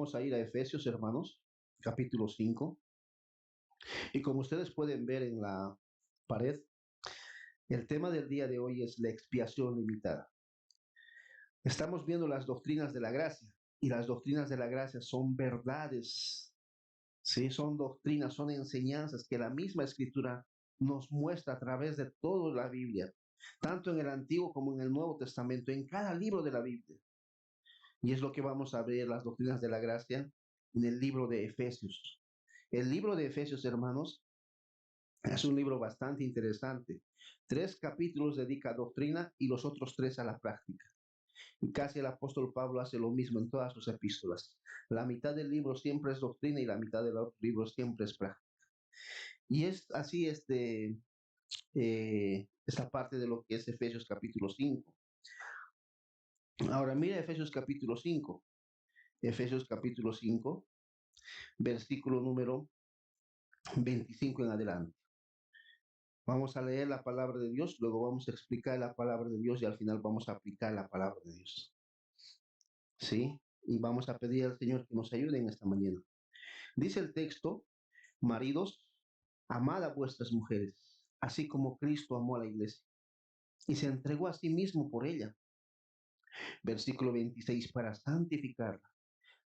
Vamos a ir a Efesios, hermanos, capítulo 5. Y como ustedes pueden ver en la pared, el tema del día de hoy es la expiación limitada. Estamos viendo las doctrinas de la gracia, y las doctrinas de la gracia son verdades, ¿sí? Son doctrinas, son enseñanzas que la misma Escritura nos muestra a través de toda la Biblia, tanto en el Antiguo como en el Nuevo Testamento, en cada libro de la Biblia. Y es lo que vamos a ver, las doctrinas de la gracia, en el libro de Efesios. El libro de Efesios, hermanos, es un libro bastante interesante. 3 capítulos dedica a doctrina y los otros 3 a la práctica. Y casi el apóstol Pablo hace lo mismo en todas sus epístolas. La mitad del libro siempre es doctrina y la mitad del otro libro siempre es práctica. Y es así esta parte de lo que es Efesios capítulo 5. Ahora mira Efesios capítulo 5. Efesios capítulo 5, versículo número 25 en adelante. Vamos a leer la palabra de Dios, luego vamos a explicar la palabra de Dios y al final vamos a aplicar la palabra de Dios. ¿Sí? Y vamos a pedir al Señor que nos ayude en esta mañana. Dice el texto: maridos, amad a vuestras mujeres, así como Cristo amó a la iglesia y se entregó a sí mismo por ella. Versículo 26, para santificarla,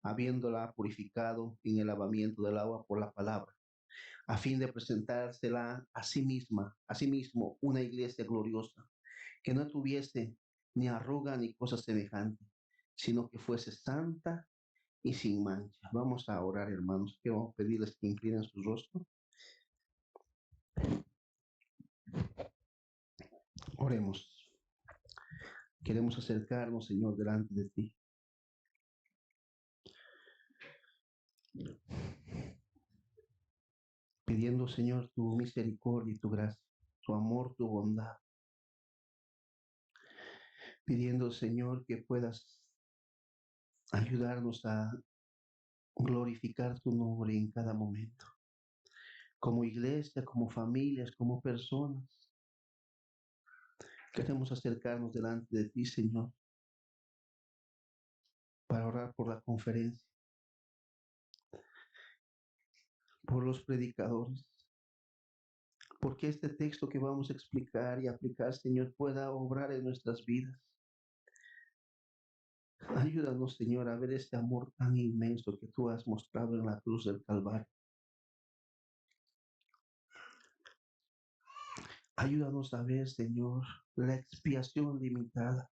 habiéndola purificado en el lavamiento del agua por la palabra, a fin de presentársela a sí mismo, una iglesia gloriosa, que no tuviese ni arruga ni cosa semejante, sino que fuese santa y sin mancha. Vamos a orar, hermanos. Quiero pedirles que inclinen su rostro. Oremos. Queremos acercarnos, Señor, delante de ti. Pidiendo, Señor, tu misericordia y tu gracia, tu amor, tu bondad. Pidiendo, Señor, que puedas ayudarnos a glorificar tu nombre en cada momento. Como iglesia, como familias, como personas. Queremos acercarnos delante de ti, Señor, para orar por la conferencia, por los predicadores, porque este texto que vamos a explicar y aplicar, Señor, pueda obrar en nuestras vidas. Ayúdanos, Señor, a ver este amor tan inmenso que tú has mostrado en la cruz del Calvario. Ayúdanos a ver, Señor, la expiación limitada.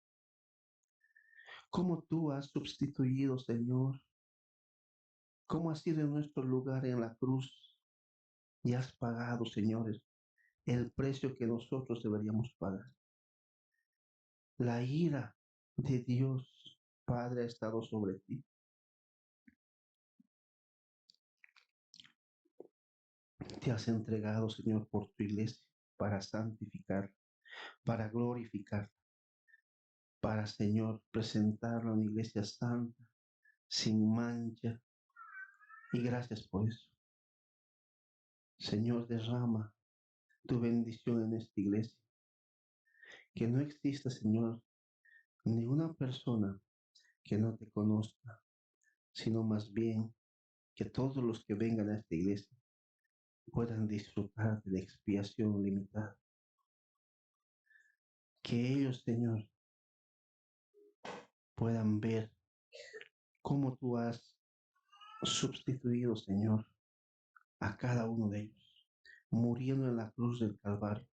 Cómo tú has sustituido, Señor, cómo has sido en nuestro lugar en la cruz y has pagado, señores, el precio que nosotros deberíamos pagar. La ira de Dios Padre ha estado sobre ti. Te has entregado, Señor, por tu iglesia para santificar, para glorificar, para, Señor, presentarla a una iglesia santa, sin mancha. Y gracias por eso. Señor, derrama tu bendición en esta iglesia. Que no exista, Señor, ninguna persona que no te conozca, sino más bien que todos los que vengan a esta iglesia puedan disfrutar de la expiación limitada. Que ellos, Señor, puedan ver cómo tú has sustituido, Señor, a cada uno de ellos, muriendo en la cruz del Calvario,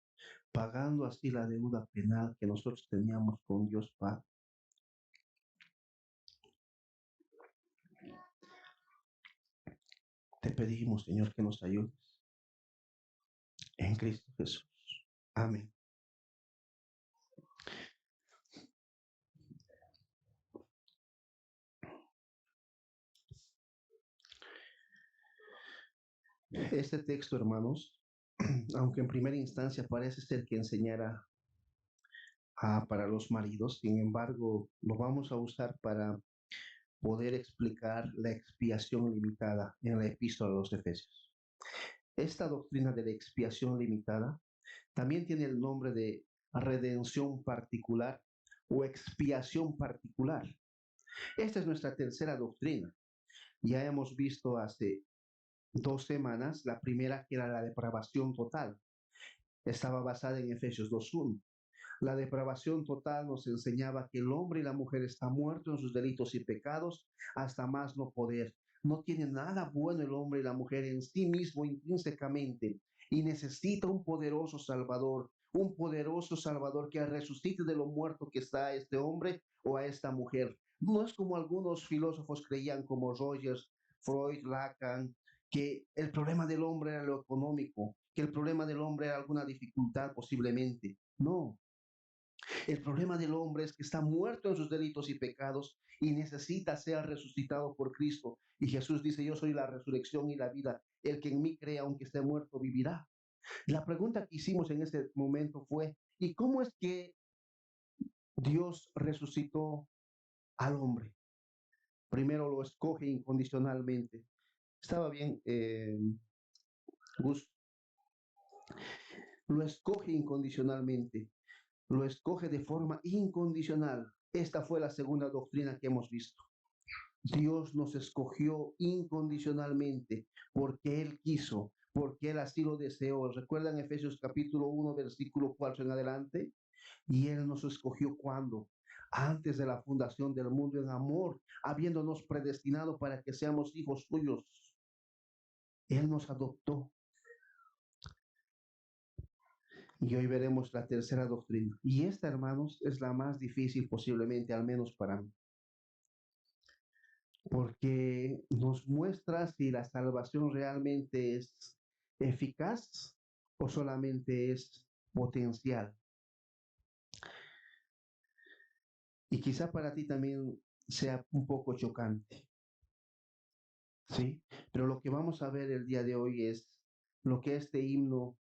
pagando así la deuda penal que nosotros teníamos con Dios Padre. Te pedimos, Señor, que nos ayudes en Cristo Jesús. Amén. Este texto, hermanos, aunque en primera instancia parece ser que enseñara para los maridos, sin embargo, lo vamos a usar para poder explicar la expiación limitada en la epístola a los Efesios. Esta doctrina de la expiación limitada también tiene el nombre de redención particular o expiación particular. Esta es nuestra tercera doctrina. Ya hemos visto hace 2 semanas, la primera que era la depravación total. Estaba basada en Efesios 2:1. La depravación total nos enseñaba que el hombre y la mujer están muertos en sus delitos y pecados hasta más no poder. No tiene nada bueno el hombre y la mujer en sí mismo intrínsecamente y necesita un poderoso Salvador que resucite de lo muerto que está a este hombre o a esta mujer. No es como algunos filósofos creían, como Rogers, Freud, Lacan, que el problema del hombre era lo económico, que el problema del hombre era alguna dificultad posiblemente. No, el problema del hombre es que está muerto en sus delitos y pecados y necesita ser resucitado por Cristo. Y Jesús dice, yo soy la resurrección y la vida. El que en mí crea, aunque esté muerto, vivirá. La pregunta que hicimos en ese momento fue, ¿y cómo es que Dios resucitó al hombre? Primero lo escoge incondicionalmente. Estaba bien, Gus. Lo escoge incondicionalmente. Lo escoge de forma incondicional. Esta fue la segunda doctrina que hemos visto. Dios nos escogió incondicionalmente porque Él quiso, porque Él así lo deseó. ¿Recuerdan Efesios capítulo 1, versículo 4 en adelante? Y Él nos escogió cuando, antes de la fundación del mundo, en amor, habiéndonos predestinado para que seamos hijos suyos. Él nos adoptó. Y hoy veremos la tercera doctrina. Y esta, hermanos, es la más difícil posiblemente, al menos para mí, porque nos muestra si la salvación realmente es eficaz o solamente es potencial. Y quizá para ti también sea un poco chocante, ¿sí? Pero lo que vamos a ver el día de hoy es lo que este himno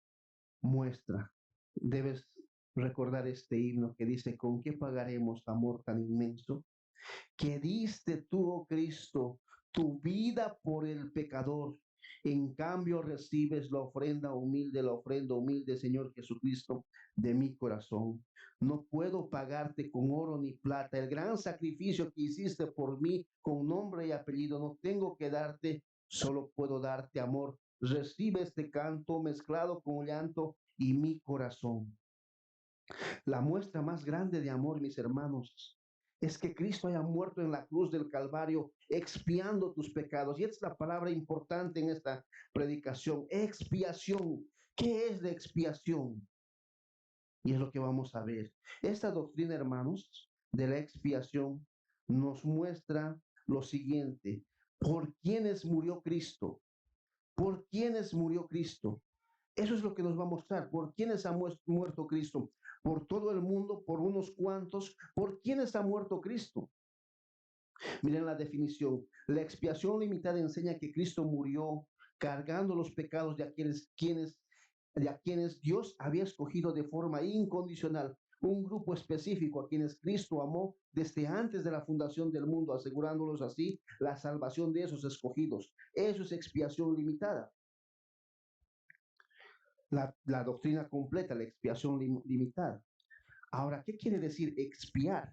muestra. Debes recordar este himno que dice, ¿con qué pagaremos amor tan inmenso? Que diste tú, oh Cristo, tu vida por el pecador. En cambio recibes la ofrenda humilde, Señor Jesucristo, de mi corazón. No puedo pagarte con oro ni plata el gran sacrificio que hiciste por mí con nombre y apellido. No tengo que darte, solo puedo darte amor. Recibe este canto mezclado con llanto y mi corazón. La muestra más grande de amor, mis hermanos, es que Cristo haya muerto en la cruz del Calvario, expiando tus pecados. Y esta es la palabra importante en esta predicación, expiación. ¿Qué es la expiación? Y es lo que vamos a ver. Esta doctrina, hermanos, de la expiación nos muestra lo siguiente. ¿Por quiénes murió Cristo? ¿Por quiénes murió Cristo? Eso es lo que nos va a mostrar. ¿Por quiénes ha muerto Cristo? Por todo el mundo, por unos cuantos. ¿Por quiénes ha muerto Cristo? Miren la definición. La expiación limitada enseña que Cristo murió cargando los pecados de a quienes Dios había escogido de forma incondicional. Un grupo específico a quienes Cristo amó desde antes de la fundación del mundo, asegurándolos así la salvación de esos escogidos. Eso es expiación limitada. La doctrina completa, la expiación limitada. Ahora, ¿qué quiere decir expiar?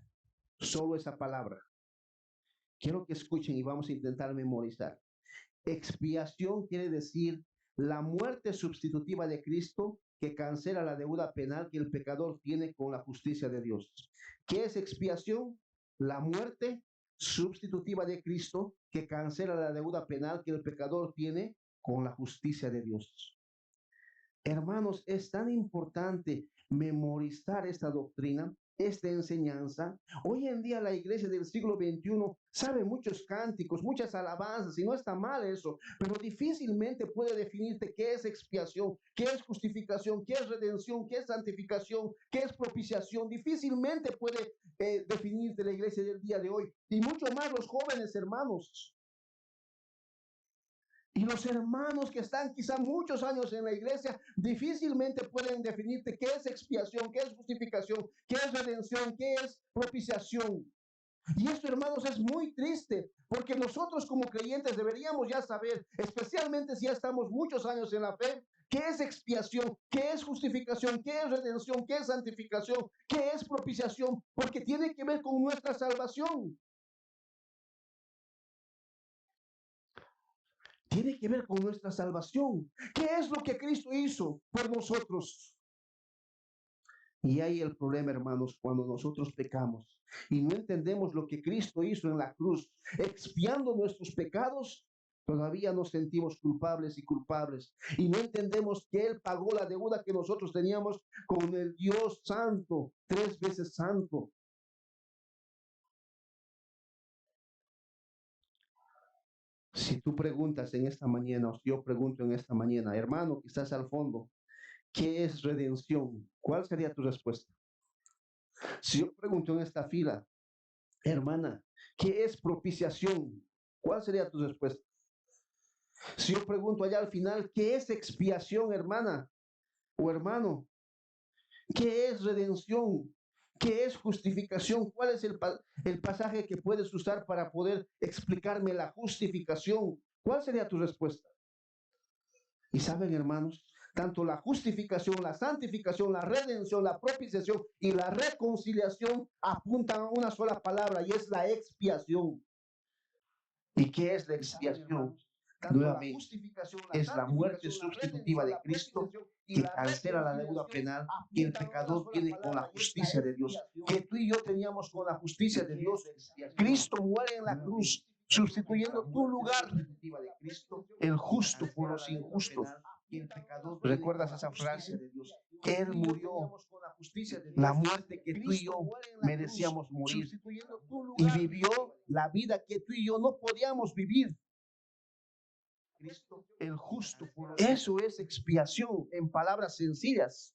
Solo esa palabra. Quiero que escuchen y vamos a intentar memorizar. Expiación quiere decir la muerte sustitutiva de Cristo que cancela la deuda penal que el pecador tiene con la justicia de Dios. ¿Qué es expiación? La muerte sustitutiva de Cristo que cancela la deuda penal que el pecador tiene con la justicia de Dios. Hermanos, es tan importante memorizar esta doctrina, esta enseñanza. Hoy en día la iglesia del siglo XXI sabe muchos cánticos, muchas alabanzas, y no está mal eso, pero difícilmente puede definirte qué es expiación, qué es justificación, qué es redención, qué es santificación, qué es propiciación. Difícilmente puede definirte la iglesia del día de hoy, y mucho más los jóvenes hermanos. Y los hermanos que están quizá muchos años en la iglesia difícilmente pueden definirte qué es expiación, qué es justificación, qué es redención, qué es propiciación. Y esto, hermanos, es muy triste, porque nosotros como creyentes deberíamos ya saber, especialmente si ya estamos muchos años en la fe, qué es expiación, qué es justificación, qué es redención, qué es santificación, qué es propiciación, porque tiene que ver con nuestra salvación. tiene que ver con nuestra salvación. ¿Qué es lo que Cristo hizo por nosotros? Y ahí el problema, hermanos, cuando nosotros pecamos y no entendemos lo que Cristo hizo en la cruz, expiando nuestros pecados, todavía nos sentimos culpables y culpables. Y no entendemos que Él pagó la deuda que nosotros teníamos con el Dios santo, 3 veces santo. Si tú preguntas en esta mañana, o si yo pregunto en esta mañana, hermano, que estás al fondo, ¿qué es redención? ¿Cuál sería tu respuesta? Si yo pregunto en esta fila, hermana, ¿qué es propiciación? ¿Cuál sería tu respuesta? Si yo pregunto allá al final, ¿qué es expiación, hermana o hermano? ¿Qué es redención? ¿Qué es justificación? ¿Cuál es el pasaje que puedes usar para poder explicarme la justificación? ¿Cuál sería tu respuesta? Y saben, hermanos, tanto la justificación, la santificación, la redención, la propiciación y la reconciliación apuntan a una sola palabra y es la expiación. ¿Y qué es la expiación? Nuevamente, es la muerte sustitutiva de Cristo que cancela la deuda penal que el pecador tiene con la justicia de Dios, que tú y yo teníamos con la justicia de Dios. Cristo muere en la cruz, sustituyendo tu lugar, el justo por los injustos. ¿Recuerdas esa frase? Él murió la muerte que tú y yo merecíamos morir y vivió la vida que tú y yo no podíamos vivir. Cristo, el justo. Eso es expiación en palabras sencillas.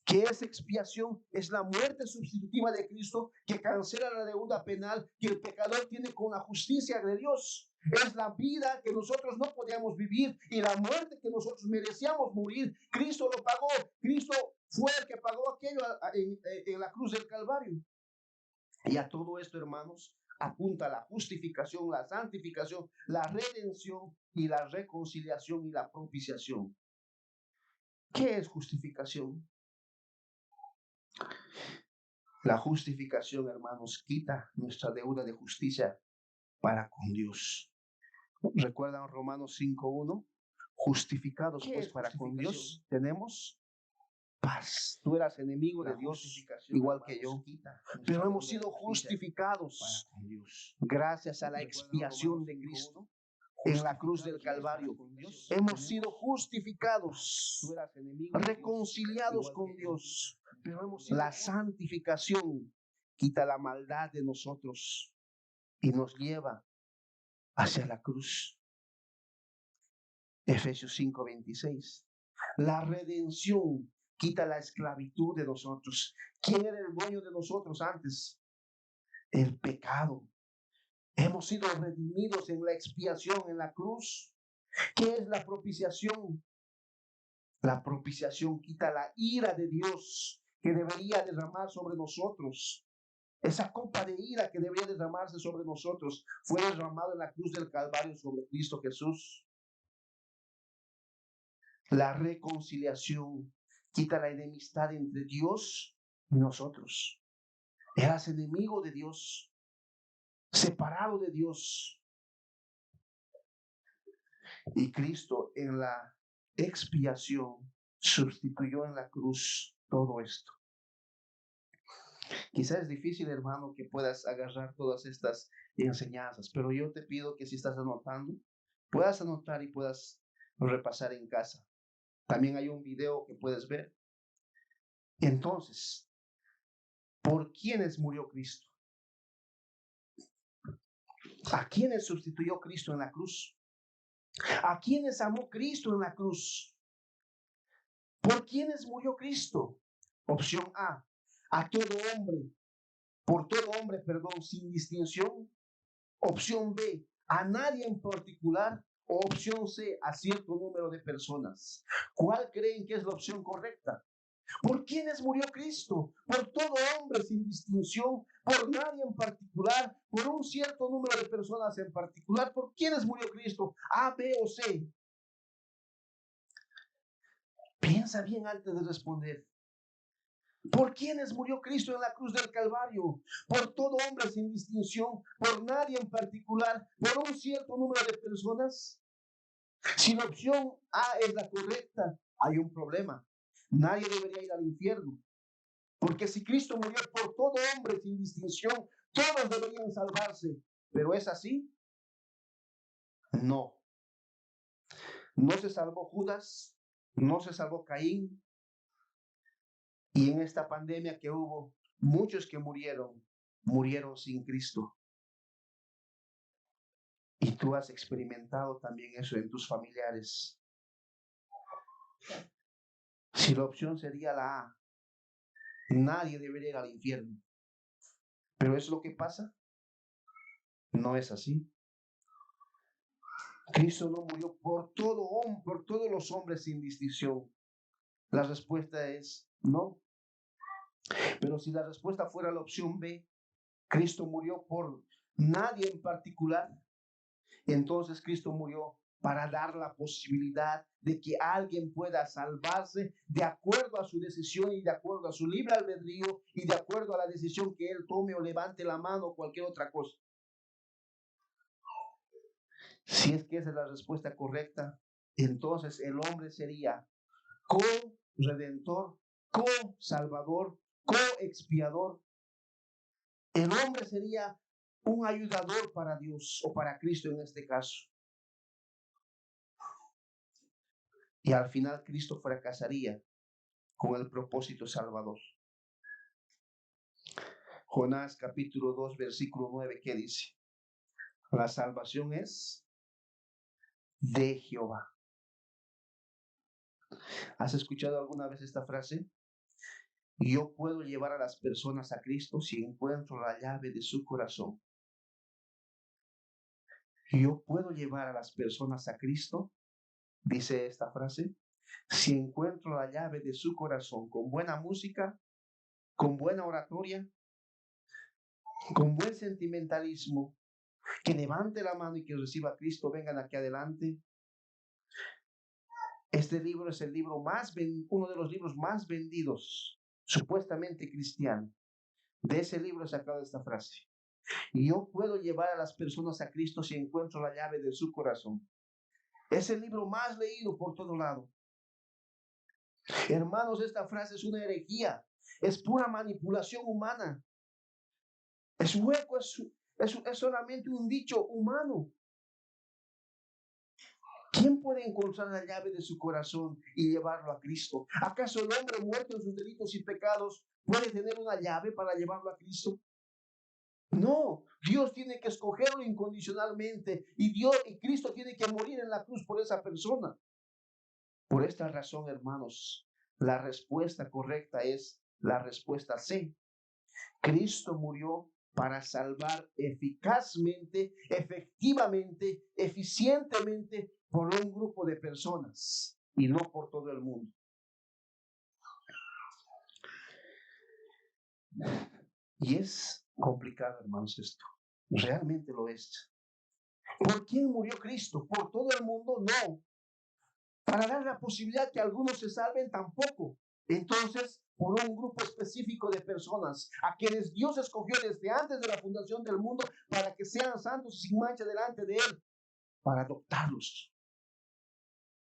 ¿Qué es expiación? Es la muerte sustitutiva de Cristo que cancela la deuda penal que el pecador tiene con la justicia de Dios. Es la vida que nosotros no podíamos vivir y la muerte que nosotros merecíamos morir. Cristo lo pagó. Cristo fue el que pagó aquello en la cruz del Calvario. Y a todo esto, hermanos, apunta la justificación, la santificación, la redención y la reconciliación y la propiciación. ¿Qué es justificación? La justificación, hermanos, quita nuestra deuda de justicia para con Dios. ¿Recuerdan Romanos 5:1? Justificados pues para con Dios tenemos paz. Tú eras enemigo de Dios igual que yo, pero hemos sido justificados gracias a la expiación de Cristo en la cruz del Calvario. Hemos sido justificados, reconciliados con Dios. La santificación quita la maldad de nosotros y nos lleva hacia la cruz. Efesios 5:26. La redención quita la esclavitud de nosotros. ¿Quién era el dueño de nosotros antes? El pecado. Hemos sido redimidos en la expiación, en la cruz. ¿Qué es la propiciación? La propiciación quita la ira de Dios que debería derramar sobre nosotros. Esa copa de ira que debería derramarse sobre nosotros fue derramada en la cruz del Calvario sobre Cristo Jesús. La reconciliación quita la enemistad entre Dios y nosotros. Eras enemigo de Dios, separado de Dios. Y Cristo en la expiación sustituyó en la cruz todo esto. Quizás es difícil, hermano, que puedas agarrar todas estas enseñanzas, pero yo te pido que si estás anotando, puedas anotar y puedas repasar en casa. También hay un video que puedes ver. Entonces, ¿por quiénes murió Cristo? ¿A quiénes sustituyó Cristo en la cruz? ¿A quiénes amó Cristo en la cruz? ¿Por quiénes murió Cristo? Opción A todo hombre, por todo hombre, perdón, sin distinción. Opción B, a nadie en particular. O opción C, a cierto número de personas. ¿Cuál creen que es la opción correcta? ¿Por quiénes murió Cristo? Por todo hombre sin distinción, por nadie en particular, por un cierto número de personas en particular. ¿Por quiénes murió Cristo? A, B o C. Piensa bien antes de responder. ¿Por quiénes murió Cristo en la cruz del Calvario? Por todo hombre sin distinción, por nadie en particular, por un cierto número de personas. Si la opción A es la correcta, hay un problema. Nadie debería ir al infierno. Porque si Cristo murió por todo hombre sin distinción, todos deberían salvarse. ¿Pero es así? No. No se salvó Judas, no se salvó Caín. Y en esta pandemia que hubo, muchos que murieron sin Cristo. Y tú has experimentado también eso en tus familiares. Si la opción sería la A, nadie debería ir al infierno. ¿Pero es lo que pasa? No es así. Cristo no murió por todos los hombres sin distinción. La respuesta es no. Pero si la respuesta fuera la opción B, Cristo murió por nadie en particular, entonces Cristo murió para dar la posibilidad de que alguien pueda salvarse de acuerdo a su decisión y de acuerdo a su libre albedrío y de acuerdo a la decisión que él tome o levante la mano o cualquier otra cosa. Si es que esa es la respuesta correcta, entonces el hombre sería co-redentor, co-salvador, co-expiador. El hombre sería un ayudador para Dios o para Cristo en este caso. Y al final Cristo fracasaría con el propósito salvador. Jonás capítulo 2, versículo 9, ¿qué dice? La salvación es de Jehová. ¿Has escuchado alguna vez esta frase? Yo puedo llevar a las personas a Cristo si encuentro la llave de su corazón. Yo puedo llevar a las personas a Cristo, dice esta frase, si encuentro la llave de su corazón con buena música, con buena oratoria, con buen sentimentalismo, que levante la mano y que reciba a Cristo, vengan aquí adelante. Este libro es el libro uno de los libros más vendidos, supuestamente cristiano. De ese libro he sacado esta frase. Y yo puedo llevar a las personas a Cristo si encuentro la llave de su corazón. Es el libro más leído por todo lado. Hermanos, esta frase es una herejía. Es pura manipulación humana. Es hueco, es solamente un dicho humano. ¿Quién puede encontrar la llave de su corazón y llevarlo a Cristo? ¿Acaso el hombre muerto en sus delitos y pecados puede tener una llave para llevarlo a Cristo? No, Dios tiene que escogerlo incondicionalmente y Cristo tiene que morir en la cruz por esa persona. Por esta razón, hermanos, la respuesta correcta es la respuesta C. Cristo murió para salvar eficazmente, efectivamente, eficientemente por un grupo de personas y no por todo el mundo. Y es complicado, hermanos, esto. Realmente lo es. ¿Por quién murió Cristo? ¿Por todo el mundo? No. Para dar la posibilidad que algunos se salven, tampoco. Entonces, por un grupo específico de personas a quienes Dios escogió desde antes de la fundación del mundo para que sean santos y sin mancha delante de Él, para adoptarlos,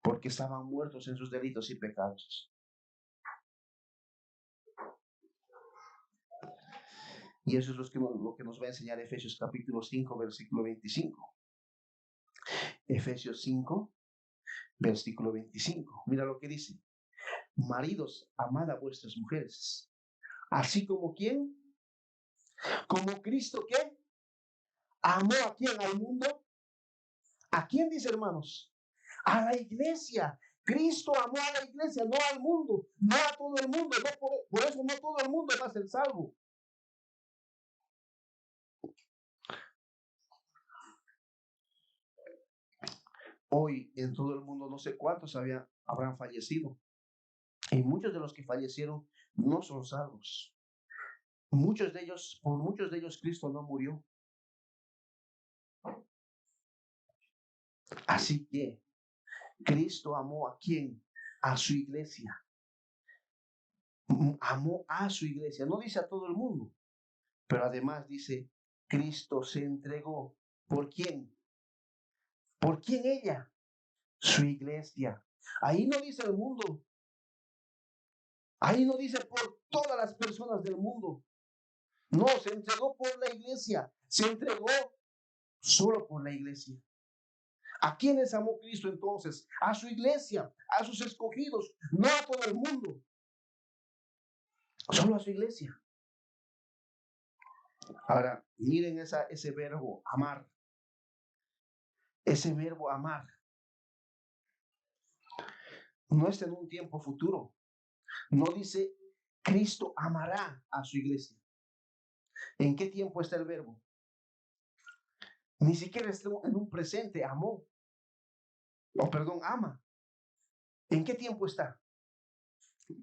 porque estaban muertos en sus delitos y pecados. Y eso es lo que nos va a enseñar Efesios capítulo 5, versículo 25. Efesios 5, versículo 25. Mira lo que dice. Maridos, amad a vuestras mujeres, así como ¿quién? Como Cristo, ¿qué? ¿Amó a quién? ¿Al mundo? ¿A quién dice, hermanos? A la iglesia. Cristo amó a la iglesia, no al mundo, no a todo el mundo. No por eso no todo el mundo va a ser salvo. Hoy en todo el mundo no sé cuántos habrán fallecido. Y muchos de los que fallecieron no son salvos. Por muchos de ellos Cristo no murió. Así que Cristo amó a quién? A su iglesia. Amó a su iglesia. No dice a todo el mundo, pero además dice, Cristo se entregó. ¿Por quién? ¿Por quién ella? Su iglesia. Ahí no dice el mundo. Ahí no dice por todas las personas del mundo. No, se entregó por la iglesia. Se entregó solo por la iglesia. ¿A quiénes amó Cristo entonces? A su iglesia, a sus escogidos, no a todo el mundo, solo a su iglesia. Ahora, miren ese verbo, amar. Ese verbo amar no está en un tiempo futuro. No dice, Cristo amará a su iglesia. ¿En qué tiempo está el verbo? Ni siquiera está en un presente, amó. O perdón, ama. ¿En qué tiempo está?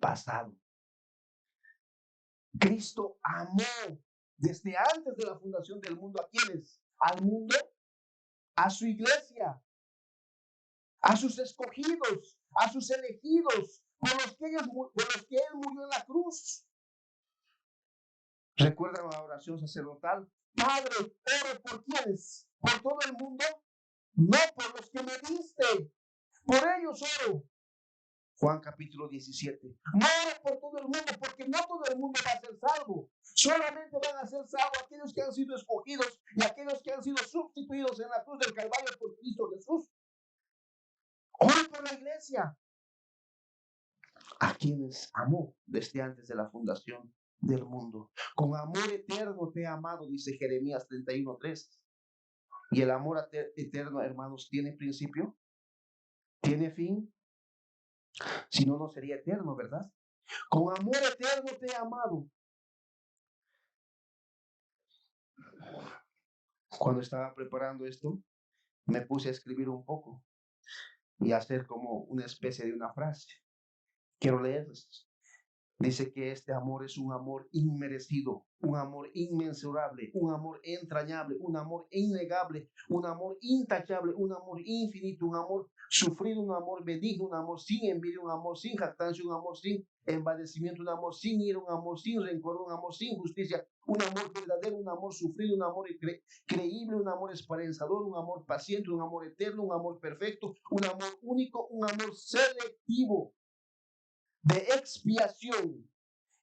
Pasado. Cristo amó desde antes de la fundación del mundo. ¿A quiénes? Al mundo, a su iglesia, a sus escogidos, a sus elegidos, por los que Él murió en la cruz. ¿Recuerdan la oración sacerdotal? Padre, oro por quienes, por todo el mundo, no por los que me diste, por ellos oro. Juan capítulo 17. No oro por todo el mundo, porque no todo el mundo va a ser salvo. Solamente van a ser salvos aquellos que han sido escogidos y aquellos que han sido sustituidos en la cruz del Calvario por Cristo Jesús. Oro por la iglesia, a quienes amó desde antes de la fundación del mundo. Con amor eterno te he amado, dice Jeremías 31:3. Y el amor eterno, hermanos, ¿tiene principio? ¿Tiene fin? Si no, no sería eterno, ¿verdad? Con amor eterno te he amado. Cuando estaba preparando esto, me puse a escribir un poco y a hacer como una especie de una frase. Quiero leerles. Dice que este amor es un amor inmerecido, un amor inmensurable, un amor entrañable, un amor innegable, un amor intachable, un amor infinito, un amor sufrido, un amor benigno, un amor sin envidia, un amor sin jactancia, un amor sin envanecimiento, un amor sin ira, un amor sin rencor, un amor sin justicia, un amor verdadero, un amor sufrido, un amor creíble, un amor esperanzador, un amor paciente, un amor eterno, un amor perfecto, un amor único, un amor selectivo de expiación.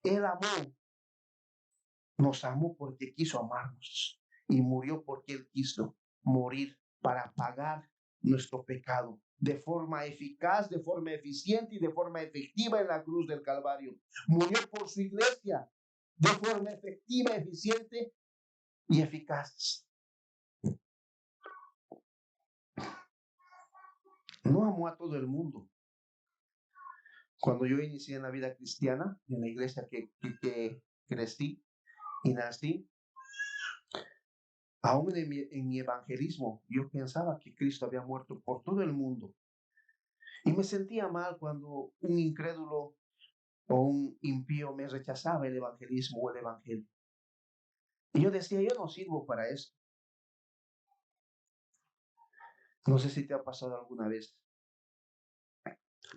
Él amó, nos amó porque quiso amarnos y murió porque Él quiso morir para pagar nuestro pecado de forma eficaz, de forma eficiente y de forma efectiva en la cruz del Calvario. Murió por su iglesia de forma efectiva, eficiente y eficaz. No amó a todo el mundo. Cuando yo inicié en la vida cristiana, en la iglesia que crecí y nací, aún en mi evangelismo, yo pensaba que Cristo había muerto por todo el mundo. Y me sentía mal cuando un incrédulo o un impío me rechazaba el evangelismo o el evangelio. Y yo decía, yo no sirvo para esto. No sé si te ha pasado alguna vez,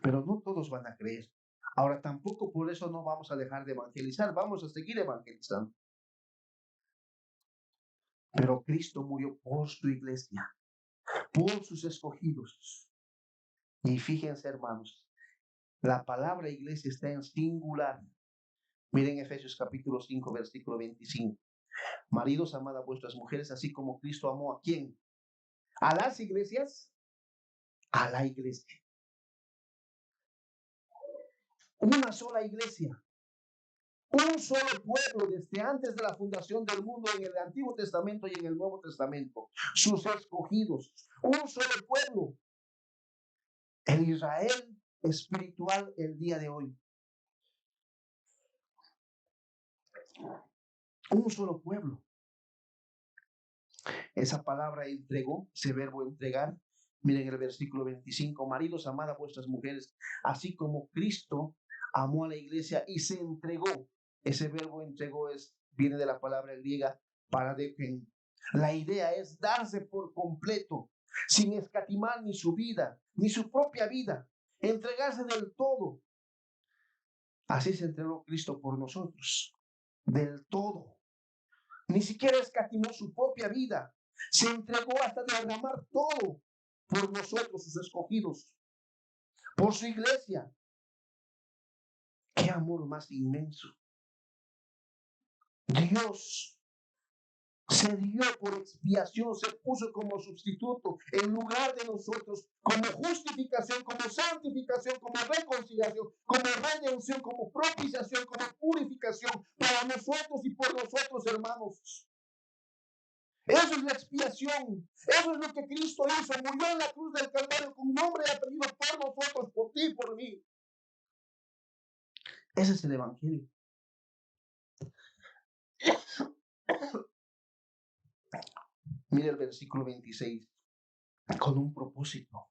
pero no todos van a creer. Ahora tampoco por eso no vamos a dejar de evangelizar, vamos a seguir evangelizando. Pero Cristo murió por su iglesia, por sus escogidos. Y fíjense, hermanos, la palabra iglesia está en singular. Miren Efesios capítulo 5, versículo 25. Maridos, amad a vuestras mujeres, así como Cristo amó a quién. A las iglesias, a la iglesia. Una sola iglesia. Un solo pueblo desde antes de la fundación del mundo en el Antiguo Testamento y en el Nuevo Testamento. Sus escogidos. Un solo pueblo. El Israel espiritual el día de hoy. Un solo pueblo. Esa palabra entregó, ese verbo entregar. Miren el versículo 25. Maridos, amad a vuestras mujeres, así como Cristo amó a la iglesia y se entregó. Ese verbo entregó viene de la palabra griega paradeken. La idea es darse por completo, sin escatimar ni su vida, ni su propia vida. Entregarse del todo. Así se entregó Cristo por nosotros. Del todo. Ni siquiera escatimó su propia vida. Se entregó hasta derramar todo. por nosotros, sus escogidos, por su iglesia. ¡Qué amor más inmenso! Dios se dio por expiación, se puso como sustituto en lugar de nosotros, como justificación, como santificación, como reconciliación, como redención, como propiciación, como purificación para nosotros y por nosotros, hermanos. Eso es la expiación. Eso es lo que Cristo hizo. Murió en la cruz del Calvario con nombre y apellido por nosotros, por ti y por mí. Ese es el Evangelio. Mira el versículo 26. Con un propósito.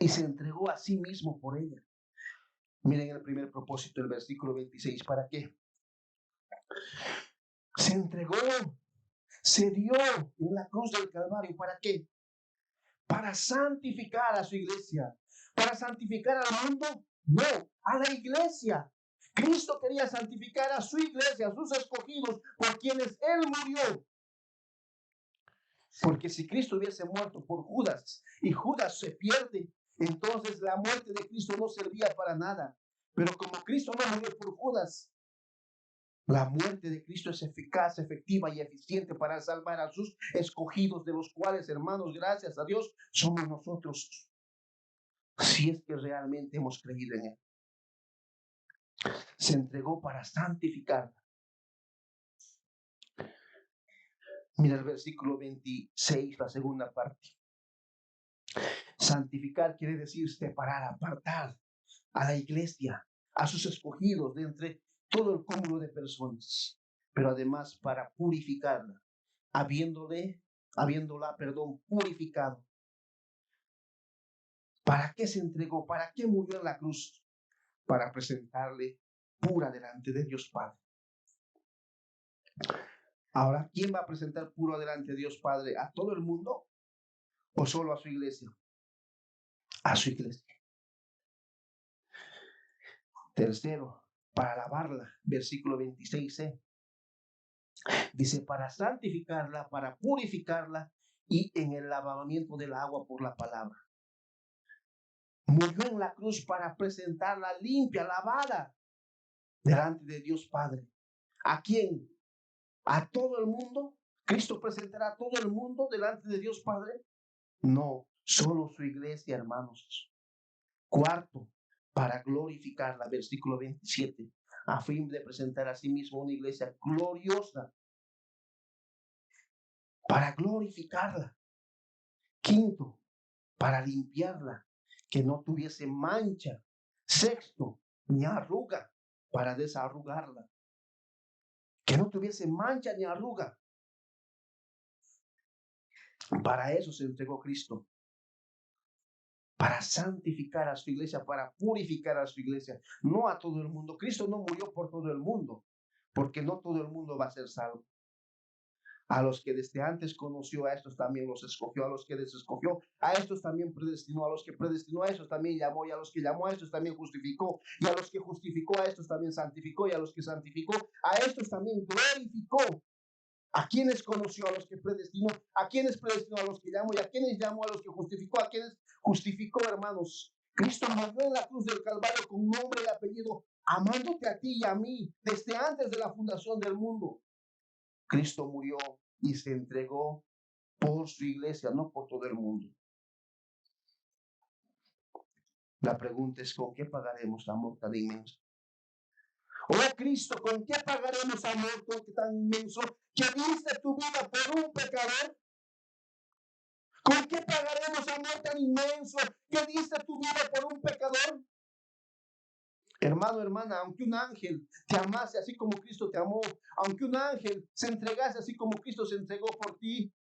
Y se entregó a sí mismo por ella. Miren el primer propósito, el versículo 26. ¿Para qué? Se entregó, se dio en la cruz del Calvario. ¿Para qué? Para santificar a su iglesia. ¿Para santificar al mundo? No, a la iglesia. Cristo quería santificar a su iglesia, a sus escogidos, por quienes Él murió. Porque si Cristo hubiese muerto por Judas y Judas se pierde, entonces la muerte de Cristo no servía para nada. Pero como Cristo no murió por Judas, la muerte de Cristo es eficaz, efectiva y eficiente para salvar a sus escogidos, de los cuales, hermanos, gracias a Dios, somos nosotros. Si es que realmente hemos creído en Él. Se entregó para santificar. Mira el versículo 26, la segunda parte. Santificar quiere decir separar, apartar a la iglesia, a sus escogidos de entre todo el cúmulo de personas, pero además para purificarla, habiéndola, purificado. ¿Para qué se entregó? ¿Para qué murió en la cruz? Para presentarle pura delante de Dios Padre. Ahora, ¿quién va a presentar puro delante de Dios Padre? ¿A todo el mundo o solo a su iglesia? A su iglesia. Tercero, para lavarla, versículo 26c. Dice, para santificarla, para purificarla y en el lavamiento del agua por la palabra. Murió en la cruz para presentarla limpia, lavada, delante de Dios Padre. ¿A quién? ¿A todo el mundo? ¿Cristo presentará a todo el mundo delante de Dios Padre? No, solo su iglesia, hermanos. Cuarto, para glorificarla, versículo 27, a fin de presentar a sí mismo una iglesia gloriosa, para glorificarla. Quinto, para limpiarla, que no tuviese mancha. Sexto, ni arruga, para desarrugarla. Que no tuviese mancha ni arruga. Para eso se entregó Cristo. Para santificar a su iglesia, para purificar a su iglesia, no a todo el mundo. Cristo no murió por todo el mundo, porque no todo el mundo va a ser salvo. A los que desde antes conoció, a estos también los escogió. A los que desescogió, a estos también predestinó. A los que predestinó, a estos también llamó. Y a los que llamó, a estos también justificó. Y a los que justificó, a estos también santificó. Y a los que santificó, a estos también glorificó. ¿A quienes conoció? A los que predestinó. ¿A quienes predestinó? A los que llamó. Y a quienes llamó, a los que justificó. ¿A quienes justificó, hermanos? Cristo murió en la cruz del Calvario con nombre y apellido, amándote a ti y a mí desde antes de la fundación del mundo. Cristo murió y se entregó por su iglesia, no por todo el mundo. La pregunta es, ¿con qué pagaremos amor tan inmenso? Oh Cristo, ¿con qué pagaremos amor tan inmenso que diste tu vida por un pecador? ¿Con qué pagaremos amor tan inmenso que diste tu vida por un pecador? Hermano, hermana, aunque un ángel te amase así como Cristo te amó, aunque un ángel se entregase así como Cristo se entregó por ti,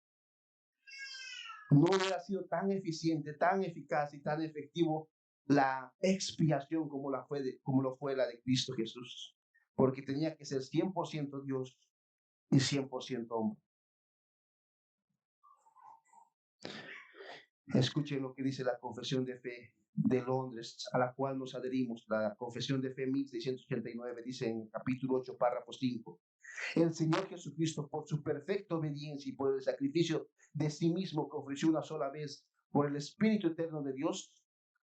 no hubiera sido tan eficiente, tan eficaz y tan efectivo la expiación como lo fue la de Cristo Jesús, porque tenía que ser 100% Dios y 100% hombre. Escuchen lo que dice la Confesión de Fe de Londres, a la cual nos adherimos. La Confesión de Fe 1689 dice en capítulo 8, párrafo 5. El Señor Jesucristo, por su perfecta obediencia y por el sacrificio de sí mismo que ofreció una sola vez por el Espíritu eterno de Dios,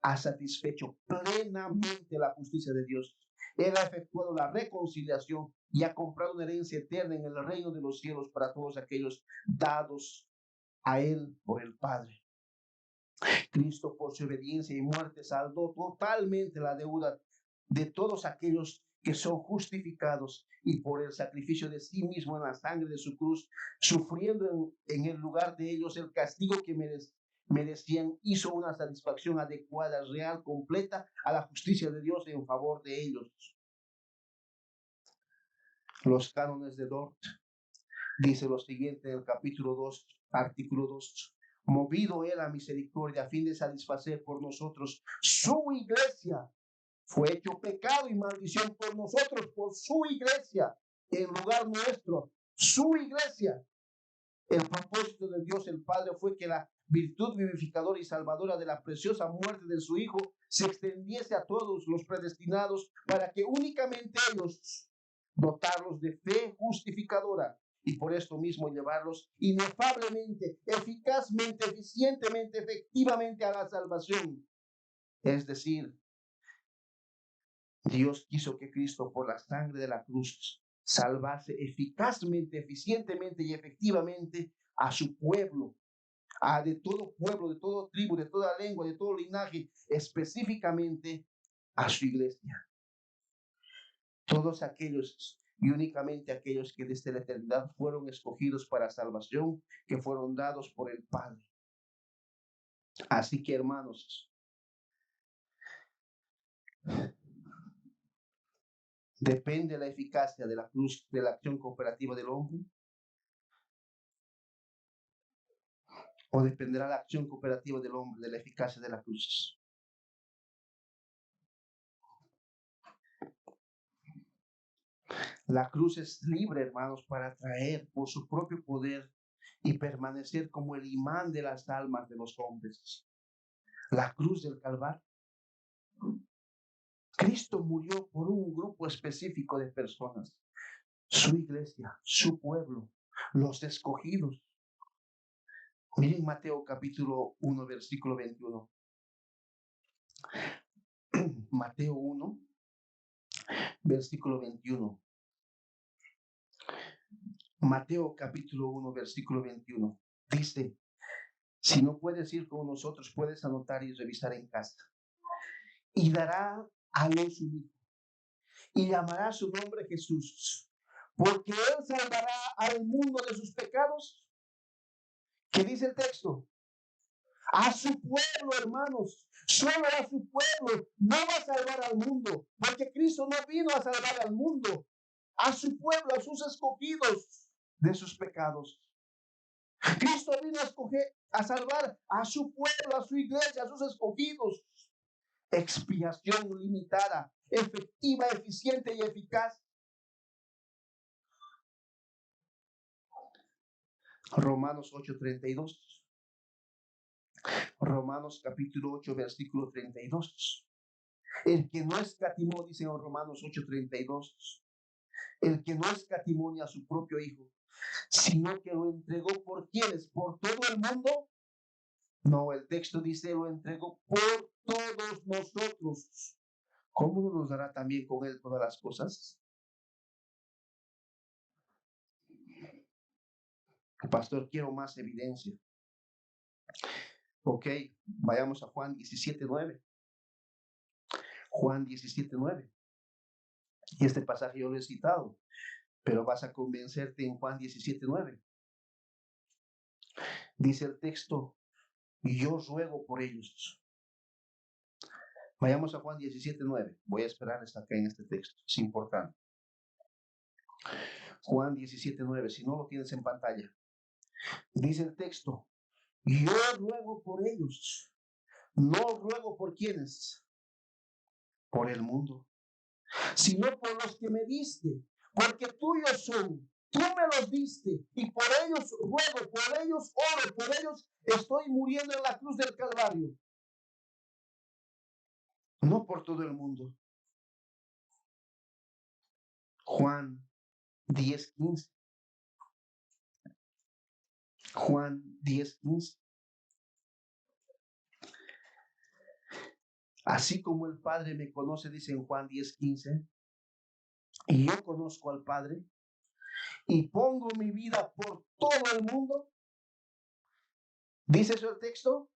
ha satisfecho plenamente la justicia de Dios. Él ha efectuado la reconciliación y ha comprado una herencia eterna en el reino de los cielos para todos aquellos dados a Él por el Padre. Cristo, por su obediencia y muerte, saldó totalmente la deuda de todos aquellos que son justificados, y por el sacrificio de sí mismo en la sangre de su cruz, sufriendo en el lugar de ellos el castigo que merecían, hizo una satisfacción adecuada, real, completa a la justicia de Dios en favor de ellos. Los cánones de Dort dice lo siguiente en el capítulo 2, artículo 2. Movido él a misericordia a fin de satisfacer por nosotros su iglesia, fue hecho pecado y maldición por nosotros, por su iglesia, en lugar nuestro, su iglesia. El propósito de Dios el Padre fue que la virtud vivificadora y salvadora de la preciosa muerte de su Hijo se extendiese a todos los predestinados, para que únicamente ellos, dotarlos de fe justificadora, y por esto mismo llevarlos inefablemente, eficazmente, eficientemente, efectivamente a la salvación. Es decir, Dios quiso que Cristo, por la sangre de la cruz, salvase eficazmente, eficientemente y efectivamente a su pueblo, de todo pueblo, de toda tribu, de toda lengua, de todo linaje, específicamente a su iglesia. Todos aquellos y únicamente aquellos que desde la eternidad fueron escogidos para salvación, que fueron dados por el Padre. Así que, hermanos, ¿depende la eficacia de la cruz de la acción cooperativa del hombre? ¿O dependerá la acción cooperativa del hombre de la eficacia de la cruz? La cruz es libre, hermanos, para atraer por su propio poder y permanecer como el imán de las almas de los hombres. La cruz del Calvario. Cristo murió por un grupo específico de personas, su iglesia, su pueblo, los escogidos. Miren Mateo capítulo 1, versículo 21. Mateo 1, versículo 21. Mateo capítulo 1, versículo 21. Dice, si no puedes ir con nosotros, puedes anotar y revisar en casa. Y dará a luz un hijo, y llamará su nombre Jesús, porque él salvará al mundo de sus pecados. ¿Qué dice el texto? A su pueblo, hermanos, solo a su pueblo. No va a salvar al mundo, porque Cristo no vino a salvar al mundo. A su pueblo, a sus escogidos de sus pecados. Cristo vino a salvar a su pueblo, a su iglesia, a sus escogidos. Expiación limitada, efectiva, eficiente y eficaz. Romanos 8:32. Romanos capítulo 8, versículo 32. El que no escatimó, dice en Romanos 8:32, el que no escatimó ni a su propio Hijo, sino que lo entregó por quienes, por todo el mundo. No, el texto dice, lo entregó por todos nosotros. ¿Cómo no nos dará también con él todas las cosas? Pastor, quiero más evidencia. Ok, vayamos a Juan 17:9. Juan 17:9. Y este pasaje yo lo he citado, pero vas a convencerte en Juan 17:9. Dice el texto, yo ruego por ellos. Vayamos a Juan 17:9. Voy a esperar hasta acá en este texto, es importante. Juan 17:9, si no lo tienes en pantalla. Dice el texto, yo ruego por ellos. No ruego por quienes, por el mundo, sino por los que me diste, porque tuyos son. Tú me los diste y por ellos ruego, por ellos oro, por ellos estoy muriendo en la cruz del Calvario. No por todo el mundo. Juan 10:15. Juan 10:15. Así como el Padre me conoce, dice en Juan 10:15, y yo conozco al Padre y pongo mi vida por todo el mundo. ¿Dice eso el texto?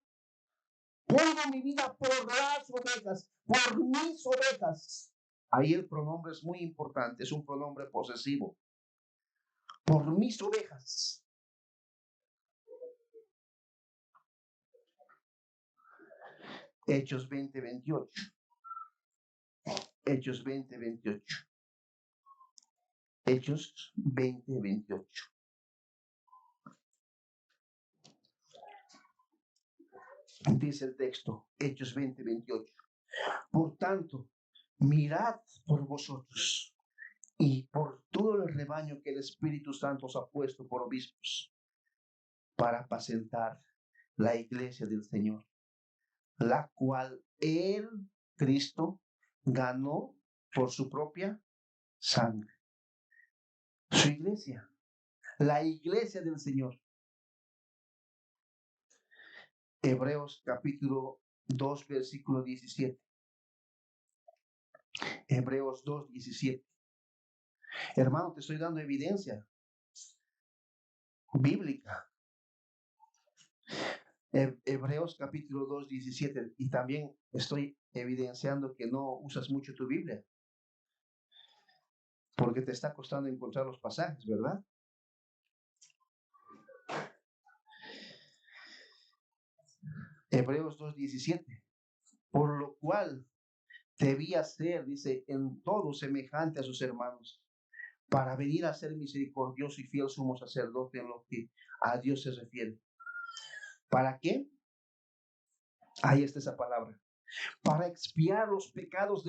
Pongo mi vida por las ovejas, por mis ovejas. Ahí el pronombre es muy importante, es un pronombre posesivo. Por mis ovejas. Hechos 20:28. Hechos 20:28. Hechos 20:28. Dice el texto, Hechos 20:28. Por tanto, mirad por vosotros y por todo el rebaño que el Espíritu Santo os ha puesto por obispos para apacentar la iglesia del Señor, la cual él, Cristo, ganó por su propia sangre. Su iglesia, la iglesia del Señor. Hebreos capítulo 2, versículo 17. Hebreos 2:17. Hermano, te estoy dando evidencia bíblica. Hebreos capítulo 2:17. Y también estoy evidenciando que no usas mucho tu Biblia, porque te está costando encontrar los pasajes, ¿verdad? Hebreos 2:17. Por lo cual debía ser, dice, en todo semejante a sus hermanos, para venir a ser misericordioso y fiel sumo sacerdote en lo que a Dios se refiere. ¿Para qué? Ahí está esa palabra. Para expiar los pecados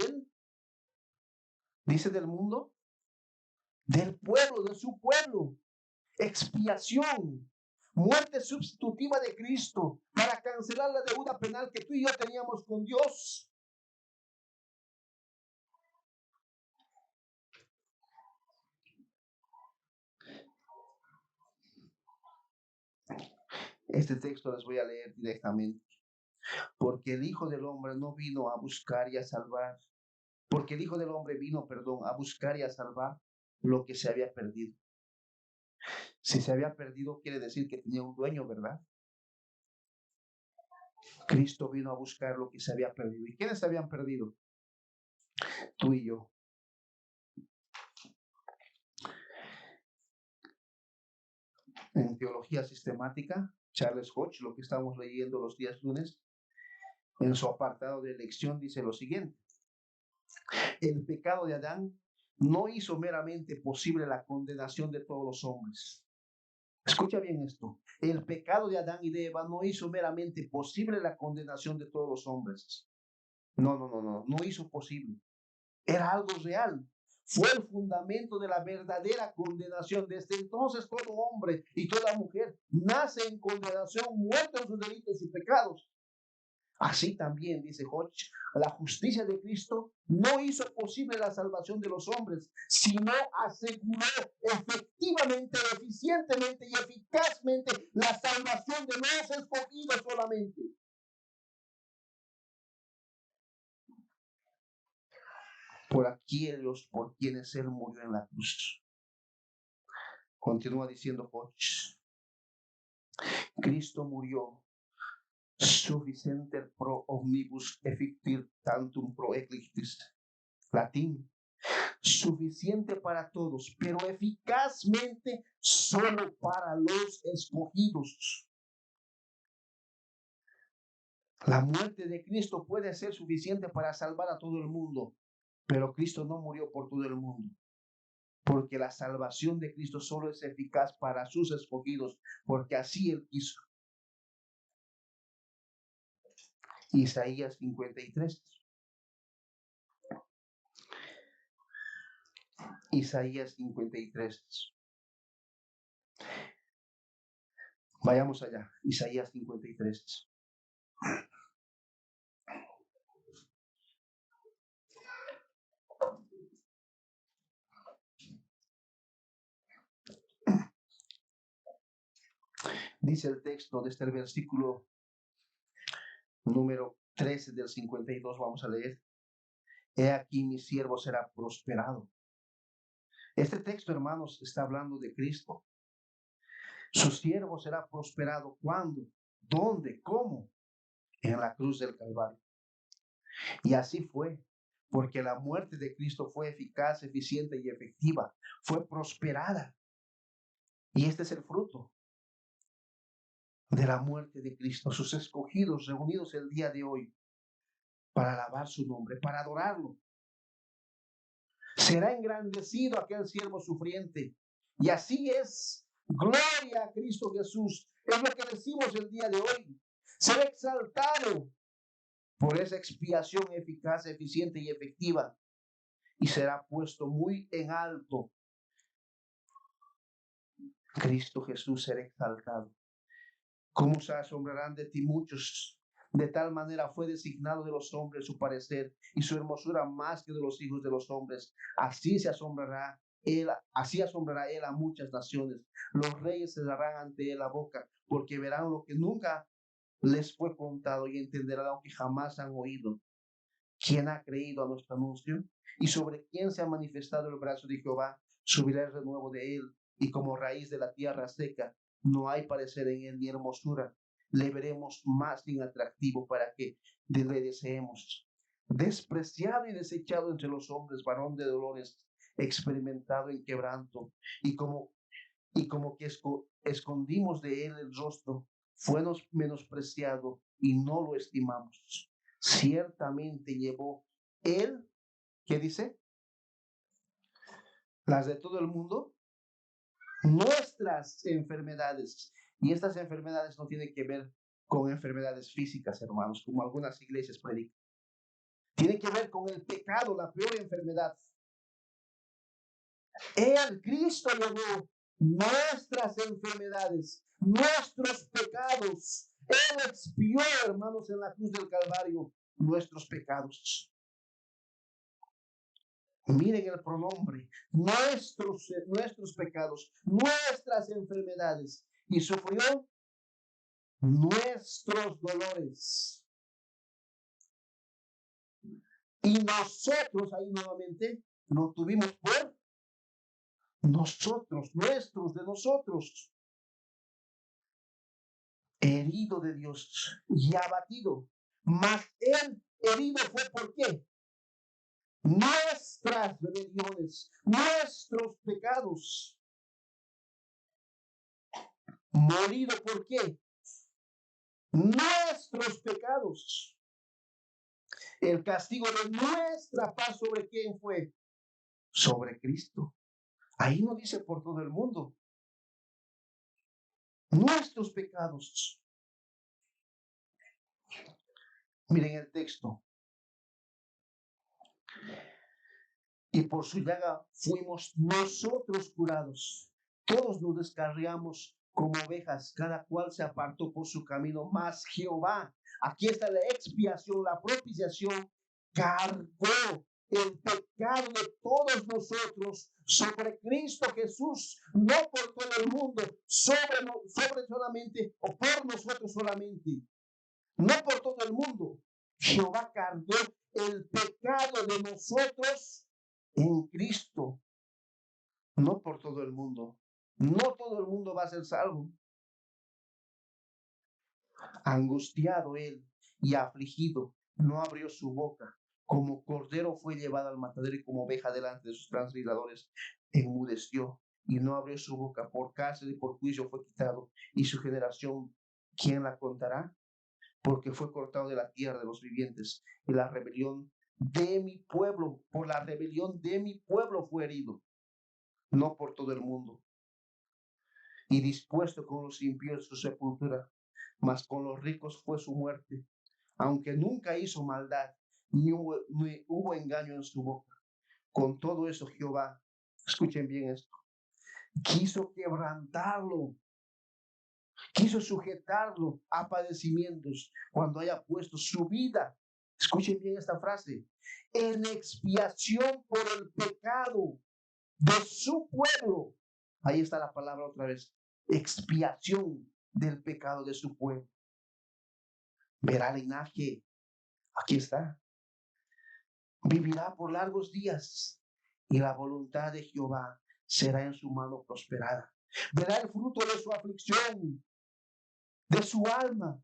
dice del mundo, del pueblo, de su pueblo. Expiación, muerte sustitutiva de Cristo para cancelar la deuda penal que tú y yo teníamos con Dios. Este texto les voy a leer directamente. Porque el Hijo del Hombre no vino a buscar y a salvar. Porque el Hijo del Hombre vino, a buscar y a salvar lo que se había perdido. Si se había perdido, quiere decir que tenía un dueño, ¿verdad? Cristo vino a buscar lo que se había perdido. ¿Y quiénes se habían perdido? Tú y yo. En teología sistemática, Charles Hodge, lo que estamos leyendo los días lunes, en su apartado de elección dice lo siguiente: el pecado de Adán no hizo meramente posible la condenación de todos los hombres. Escucha bien esto: el pecado de Adán y de Eva no hizo meramente posible la condenación de todos los hombres. No hizo posible. Era algo real. Fue el fundamento de la verdadera condenación. Desde entonces todo hombre y toda mujer nace en condenación, muerto en sus delitos y pecados. Así también, dice Hodge, la justicia de Cristo no hizo posible la salvación de los hombres, sino aseguró efectivamente, eficientemente y eficazmente la salvación de los escogidos solamente. Por aquellos por quienes él murió en la cruz. Continúa diciendo Hodge: Cristo murió sufficienter pro omnibus effictir tantum pro ecliptis. Latín: suficiente para todos, pero eficazmente solo para los escogidos. La muerte de Cristo puede ser suficiente para salvar a todo el mundo, pero Cristo no murió por todo el mundo, porque la salvación de Cristo solo es eficaz para sus escogidos, porque así Él quiso. Isaías 53. Isaías 53. Vayamos allá, Isaías 53. Dice el texto desde el versículo número 13 del 52, vamos a leer. He aquí mi siervo será prosperado. Este texto, hermanos, está hablando de Cristo. Su siervo será prosperado. ¿Cuándo? ¿Dónde? ¿Cómo? En la cruz del Calvario. Y así fue, porque la muerte de Cristo fue eficaz, eficiente y efectiva. Fue prosperada. Y este es el fruto de la muerte de Cristo. Sus escogidos reunidos el día de hoy para alabar su nombre, para adorarlo. Será engrandecido aquel siervo sufriente. Y así es. Gloria a Cristo Jesús. Es lo que decimos el día de hoy. Será exaltado por esa expiación eficaz, eficiente y efectiva. Y será puesto muy en alto. Cristo Jesús será exaltado. ¿Cómo se asombrarán de ti muchos? De tal manera fue designado de los hombres su parecer y su hermosura más que de los hijos de los hombres. Así asombrará él a muchas naciones. Los reyes cerrarán ante él la boca, porque verán lo que nunca les fue contado y entenderán lo que jamás han oído. ¿Quién ha creído a nuestro anuncio? ¿Y sobre quién se ha manifestado el brazo de Jehová? Subirá el renuevo de él, y como raíz de la tierra seca, no hay parecer en él ni hermosura. Le veremos más inatractivo para que le deseemos. Despreciado y desechado entre los hombres, varón de dolores, experimentado en quebranto, y como que escondimos de él el rostro, fue menospreciado y no lo estimamos. Ciertamente llevó él, ¿qué dice? Las de todo el mundo, nuestras enfermedades. Y estas enfermedades no tienen que ver con enfermedades físicas, hermanos, como algunas iglesias predican. Tiene que ver con el pecado, la peor enfermedad. Él, Cristo, llevó nuestras enfermedades, nuestros pecados. Él expió, hermanos, en la cruz del Calvario, nuestros pecados. Miren el pronombre, nuestros pecados, nuestras enfermedades, y sufrió nuestros dolores. Y nosotros, ahí nuevamente, lo tuvimos por nosotros, nuestros, de nosotros. Herido de Dios y abatido. Mas él herido fue ¿por qué? Nuestras rebeliones, nuestros pecados. Morido ¿por qué? Nuestros pecados. El castigo de nuestra paz ¿sobre quién fue? Sobre Cristo. Ahí no dice por todo el mundo. Nuestros pecados. Miren el texto. Y por su llaga fuimos nosotros curados. Todos nos descarriamos como ovejas, cada cual se apartó por su camino, mas Jehová, aquí está la expiación, la propiciación, cargó el pecado de todos nosotros sobre Cristo Jesús, no por todo el mundo, sobre solamente o por nosotros solamente, no por todo el mundo. Jehová cargó el pecado de nosotros en Cristo, no por todo el mundo. No todo el mundo va a ser salvo. Angustiado él y afligido, no abrió su boca. Como cordero fue llevado al matadero y como oveja delante de sus transgredidores, enmudeció y no abrió su boca. Por cárcel y por juicio fue quitado. Y su generación, ¿quién la contará? Porque fue cortado de la tierra de los vivientes. Y la rebelión de mi pueblo, por la rebelión de mi pueblo fue herido, no por todo el mundo. Y dispuesto con los impíos su sepultura, mas con los ricos fue su muerte, aunque nunca hizo maldad, ni hubo engaño en su boca. Con todo eso Jehová, escuchen bien esto, quiso quebrantarlo, quiso sujetarlo a padecimientos cuando haya puesto su vida, escuchen bien esta frase, en expiación por el pecado de su pueblo. Ahí está la palabra otra vez, expiación del pecado de su pueblo. Verá linaje, Aquí está. Vivirá por largos días y la voluntad de Jehová será en su mano prosperada. Verá el fruto de su aflicción, de su alma.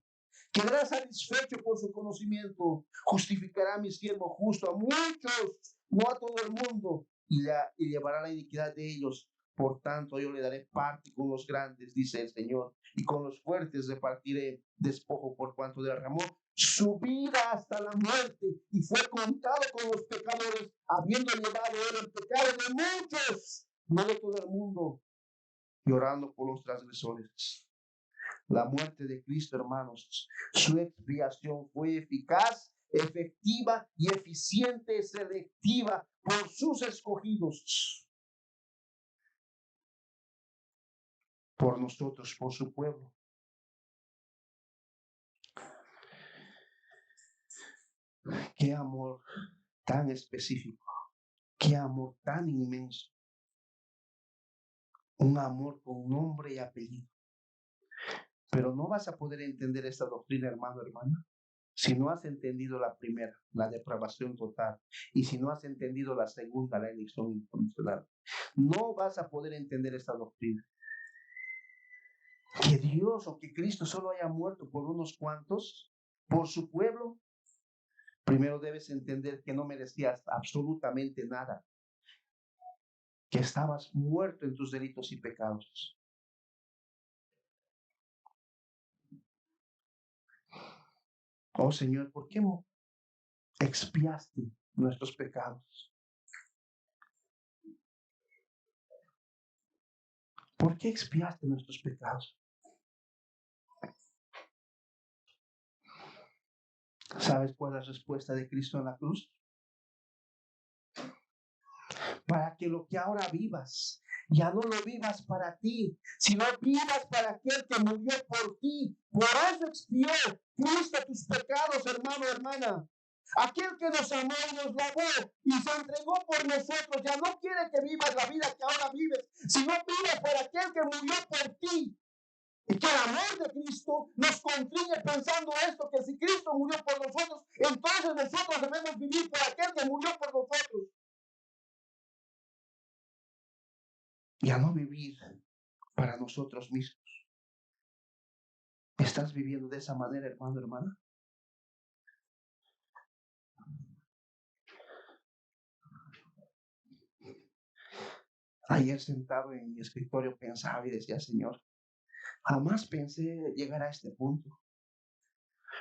Quedará satisfecho por su conocimiento. Justificará a mi siervo justo a muchos, no a todo el mundo, y llevará la iniquidad de ellos. Por tanto, yo le daré parte con los grandes, dice el Señor, y con los fuertes repartiré despojo por cuanto derramó su vida hasta la muerte y fue contado con los pecadores, habiendo llevado él el pecado de muchos, no de todo el mundo, llorando por los transgresores. La muerte de Cristo, hermanos, su expiación fue eficaz, efectiva y eficiente, selectiva por sus escogidos, por nosotros, por su pueblo. Qué amor tan específico, qué amor tan inmenso. Un amor con nombre y apellido. Pero no vas a poder entender esta doctrina, hermano, hermana, si no has entendido la primera, la depravación total, y si no has entendido la segunda, la elección incondicional. No vas a poder entender esta doctrina. Que Dios o que Cristo solo haya muerto por unos cuantos, por su pueblo. Primero debes entender que no merecías absolutamente nada, que estabas muerto en tus delitos y pecados. Oh Señor, ¿por qué expiaste nuestros pecados? ¿Por qué expiaste nuestros pecados? ¿Sabes cuál es la respuesta de Cristo en la cruz? Para que lo que ahora vivas, ya no lo vivas para ti, sino vivas para aquel que murió por ti. Por eso expió Cristo tus pecados, hermano, hermana. Aquel que nos amó y nos lavó y se entregó por nosotros, ya no quiere que vivas la vida que ahora vives, sino vivas para aquel que murió por ti. Y que el amor de Cristo nos contriñe pensando esto, que si Cristo murió por nosotros, entonces nosotros debemos vivir por aquel que murió por nosotros. Y a no vivir para nosotros mismos. ¿Estás viviendo de esa manera, hermano, hermana? Ayer sentado en mi escritorio pensaba y decía, Señor, jamás pensé llegar a este punto.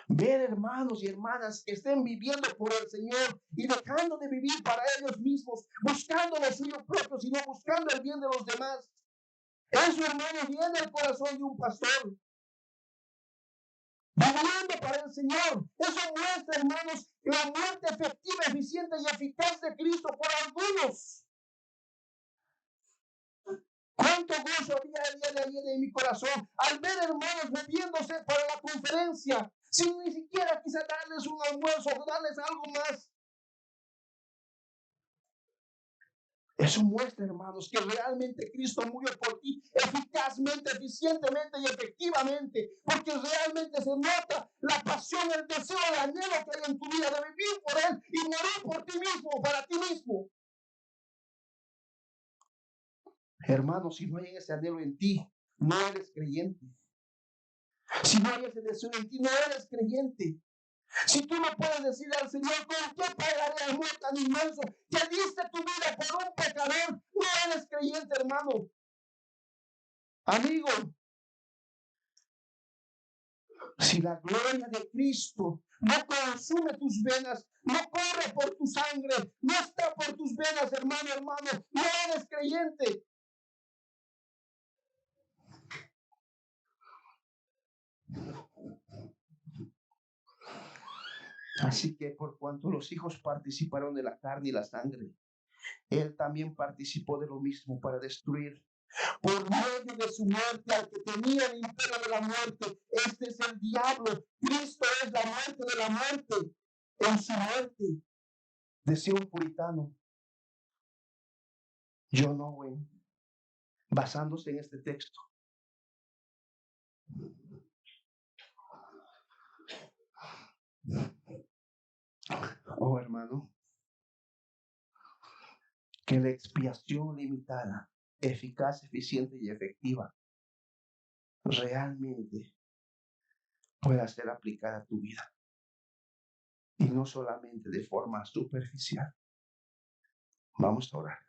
Ver hermanos y hermanas que estén viviendo por el Señor y dejando de vivir para ellos mismos, buscando lo suyo propio, sino buscando el bien de los demás. Eso, hermano, viene al corazón de un pastor. Viviendo para el Señor. Eso muestra, hermanos, la muerte efectiva, eficiente y eficaz de Cristo por algunos. Cuánto gozo había el día de ayer en mi corazón al ver hermanos moviéndose para la conferencia, sin ni siquiera quizá darles un almuerzo o darles algo más. Eso muestra, hermanos, que realmente Cristo murió por ti eficazmente, eficientemente y efectivamente, porque realmente se nota la pasión, el deseo, el anhelo que hay en tu vida de vivir por Él y morir por ti mismo, para ti mismo. Hermanos, si no hay ese anhelo en ti, no eres creyente. Si no hay ese deseo en ti, no eres creyente. Si tú no puedes decirle al Señor, ¿con qué pagaré amor tan inmenso que diste tu vida por un pecador? No eres creyente, hermano. Amigo, si la gloria de Cristo no consume tus venas, no corre por tu sangre, no está por tus venas, hermano, hermano, no eres creyente. Así que por cuanto los hijos participaron de la carne y la sangre, Él también participó de lo mismo para destruir por medio de su muerte al que tenía el imperio de la muerte. Este es el diablo. Cristo es la muerte de la muerte. En su muerte, decía un puritano, John Owen, basándose en este texto. Oh hermano, que la expiación limitada, eficaz, eficiente y efectiva realmente pueda ser aplicada a tu vida y no solamente de forma superficial. Vamos a orar.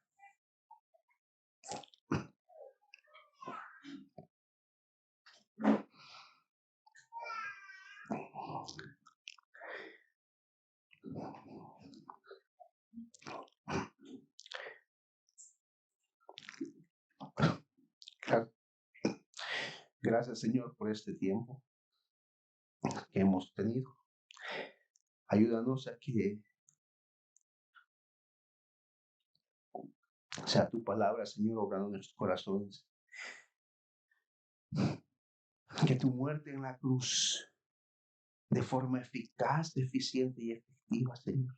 Gracias, Señor, por este tiempo que hemos tenido. Ayúdanos a que sea tu palabra, Señor, obrando en nuestros corazones. Que tu muerte en la cruz, de forma eficaz, eficiente y efectiva, Señor,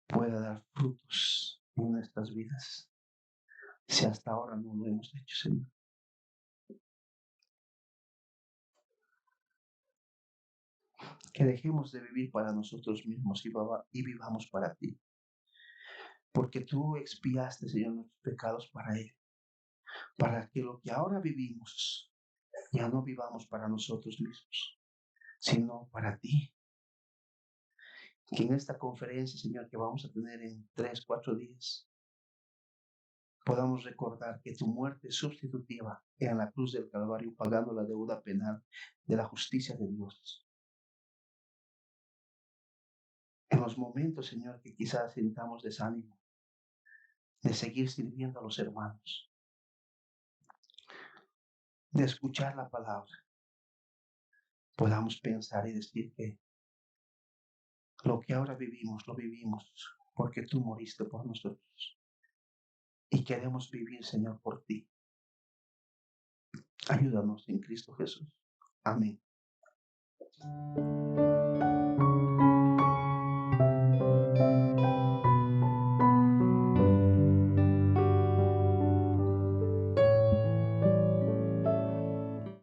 pueda dar frutos en nuestras vidas. Si hasta ahora no lo hemos hecho, Señor. Que dejemos de vivir para nosotros mismos y vivamos para ti. Porque tú expiaste, Señor, nuestros pecados para Él. Para que lo que ahora vivimos ya no vivamos para nosotros mismos, sino para ti. Que en esta conferencia, Señor, que vamos a tener en 3, 4 días, podamos recordar que tu muerte sustitutiva en la cruz del Calvario, pagando la deuda penal de la justicia de Dios. En los momentos, Señor, que quizás sintamos desánimo de seguir sirviendo a los hermanos, de escuchar la palabra, podamos pensar y decir que lo que ahora vivimos, lo vivimos porque tú moriste por nosotros. Y queremos vivir, Señor, por ti. Ayúdanos en Cristo Jesús. Amén.